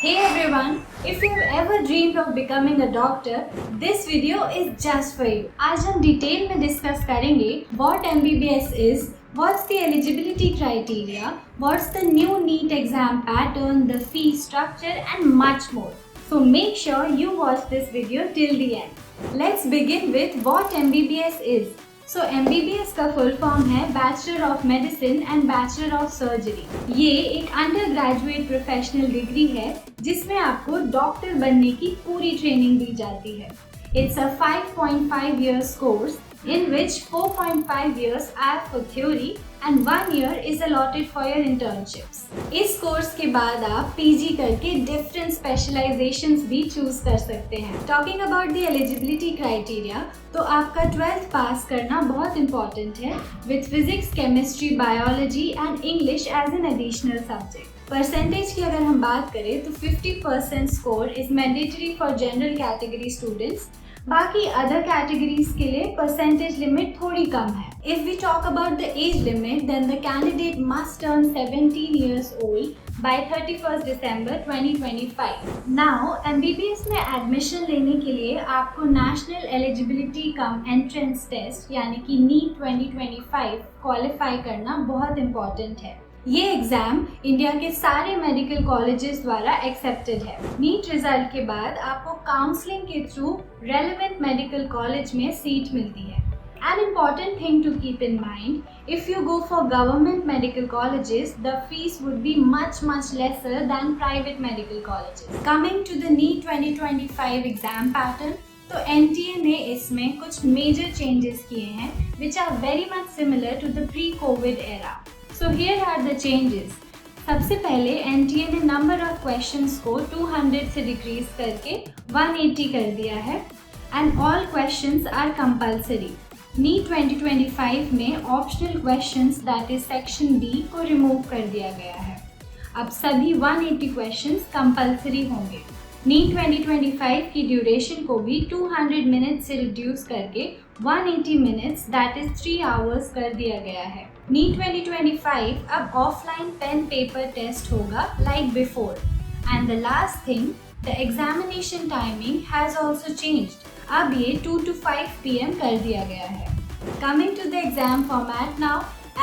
Hey everyone, if you've ever dreamed of becoming a doctor, this video is just for you. आज हम detail में discuss करेंगे what MBBS is, what's the eligibility criteria, what's the new NEET exam pattern, the fee structure and much more. So make sure you watch this video till the end. Let's begin with what MBBS is. So MBBS का full form है bachelor of medicine and bachelor of surgery. ये एक under graduate professional degree है जिसमें आपको doctor बनने की पूरी ट्रेनिंग दी जाती है। It's a 5.5 years course in which 4.5 years are for theory and 1 year is allotted for your internships. इस कोर्स के बाद आप पीजी करके डिफरेंट स्पेशलाइजेशंस भी चूज कर सकते हैं। Talking about the eligibility criteria, तो आपका 12th पास करना बहुत इंपॉर्टेंट है with physics, chemistry, biology and English as an additional subject. Percentage की अगर हम बात करें तो 50% score is mandatory for general category students. बाकी अदर कैटेगरीज के लिए परसेंटेज लिमिट थोड़ी कम है। If we talk about the age limit, then the candidate must turn 17 years old by 31st December 2025. Now MBBS में एडमिशन लेने के लिए आपको national eligibility cum entrance test यानी कि NEET 2025 क्वालिफाई करना बहुत इंपॉर्टेंट है। ये एग्जाम इंडिया के सारे मेडिकल कॉलेजेस द्वारा एक्सेप्टेड है। नीट रिजल्ट के बाद आपको काउंसलिंग के थ्रू रेलेवेंट मेडिकल कॉलेज में सीट मिलती है। An important thing to keep in mind, if you go for government medical colleges, the fees would be much lesser than private medical colleges. Coming to the NEET 2025 exam pattern, तो NTA ने इसमें कुछ major changes किए हैं which are very much similar to the pre-COVID era. So here are the changes. सबसे पहले NTA ने number of questions को 200 से डिक्रीज करके 180 कर दिया है and all questions are compulsory. NEET 2025 में optional questions that is section D को रिमूव कर दिया गया है। अब सभी 180 क्वेश्चंस कंपल्सरी होंगे। NEET 2025 की ड्यूरेशन को भी 200 मिनट से रिड्यूस करके 180 मिनट्स दैट इज 3 hours कर दिया गया है। NEET 2025 अब ऑफलाइन पेन पेपर टेस्ट होगा like before. And the last thing, the examination timing has also changed. अब ये 2 to 5 PM कर दिया गया है। Coming to the exam format now,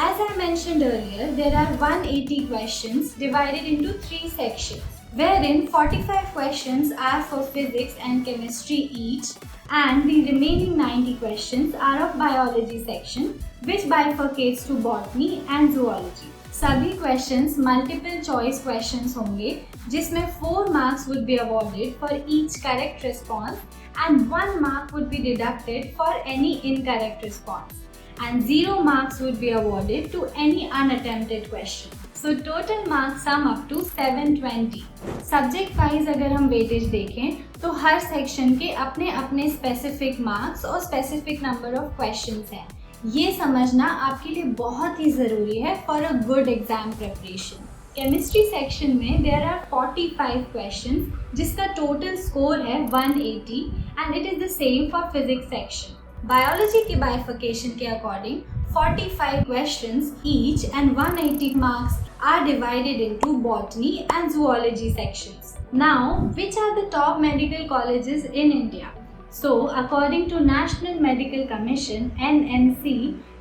as I mentioned earlier, there are 180 questions divided into 3 sections, wherein 45 questions are for physics and chemistry each, and the remaining 90 questions are of biology section, which bifurcates to botany and zoology. सभी questions multiple choice questions होंगे जिसमें 4 marks would be awarded for each correct response and 1 mark would be deducted for any incorrect response and 0 marks would be awarded to any unattempted question. So total marks sum up to 720. Subject wise अगर हम weightage देखें तो हर section के अपने अपने specific marks और specific number of questions हैं। ये समझना आपके लिए बहुत ही ज़रूरी है for a good exam preparation. Chemistry section में देयर आर 45 क्वेश्चंस जिसका टोटल स्कोर है 180 and it is the same for physics section. Biology के बाइफिकेशन के according 45 questions each and 180 marks are divided into botany and zoology sections. Now, which are the top medical colleges in India? So, according to National Medical Commission (NMC),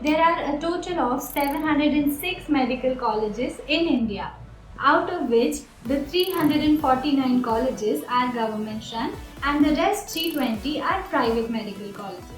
there are a total of 706 medical colleges in India, out of which the 349 colleges are government run and the rest 320 are private medical colleges.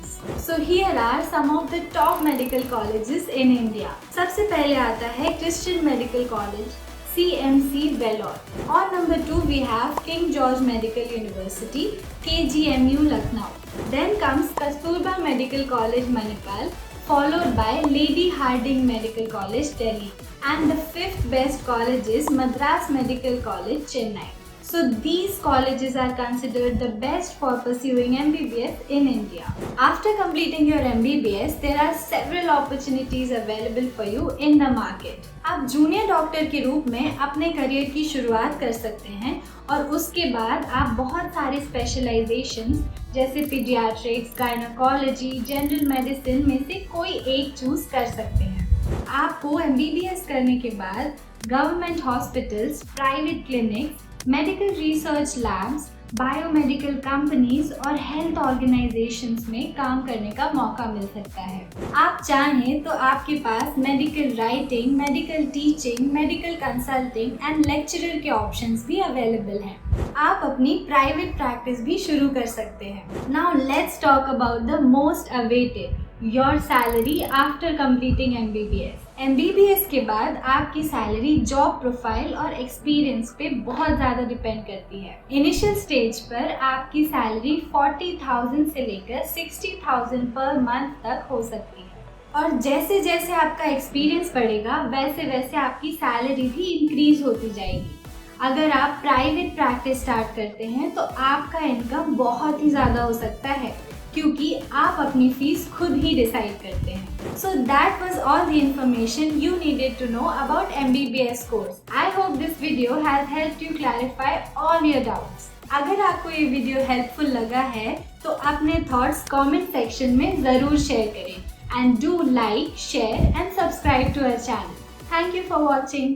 So here are some of the top medical colleges in India. सबसे पहले आता है Christian Medical College, CMC Vellore. On number 2 we have King George Medical University, KGMU Lucknow. Then comes Kasturba Medical College Manipal, followed by Lady Hardinge Medical College Delhi, and the 5th best college is Madras Medical College Chennai. So these colleges are considered the best for pursuing MBBS in India. After completing your MBBS, there are several opportunities available for you in the market. आप junior doctor के रूप में अपने career की शुरुआत कर सकते हैं और उसके बाद आप बहुत सारे स्पेशलाइजेशंस जैसे पीडियाट्रिक्स, गायनोकोलॉजी, जनरल मेडिसिन में से कोई एक चूज कर सकते हैं। आपको MBBS करने के बाद government hospitals, private clinics medical research labs, biomedical companies और हेल्थ ऑर्गेनाइजेशंस में काम करने का मौका मिल सकता है। आप चाहें तो आपके पास medical writing, medical teaching, medical consulting and lecturer के ऑप्शंस भी अवेलेबल हैं। आप अपनी प्राइवेट प्रैक्टिस भी शुरू कर सकते हैं। Now let's talk about the most awaited, your salary after completing MBBS। MBBS के बाद आपकी सैलरी जॉब प्रोफाइल और एक्सपीरियंस पे बहुत ज़्यादा डिपेंड करती है। इनिशियल स्टेज पर आपकी सैलरी 40,000 से लेकर 60,000 पर मंथ तक हो सकती है और जैसे जैसे आपका एक्सपीरियंस बढ़ेगा वैसे वैसे आपकी सैलरी भी इंक्रीज होती जाएगी। अगर आप प्राइवेट प्रैक्टिस स्टार्ट करते हैं तो आपका इनकम बहुत ही ज़्यादा हो सकता है क्योंकि आप अपनी फीस खुद ही डिसाइड करते हैं। So that was all the information you needed to know about MBBS course. I hope this video has helped you clarify all your doubts. अगर आपको ये वीडियो हेल्पफुल लगा है तो अपने थॉट्स कमेंट सेक्शन में ज़रूर शेयर करें and do like, share and subscribe to our channel. Thank you for watching.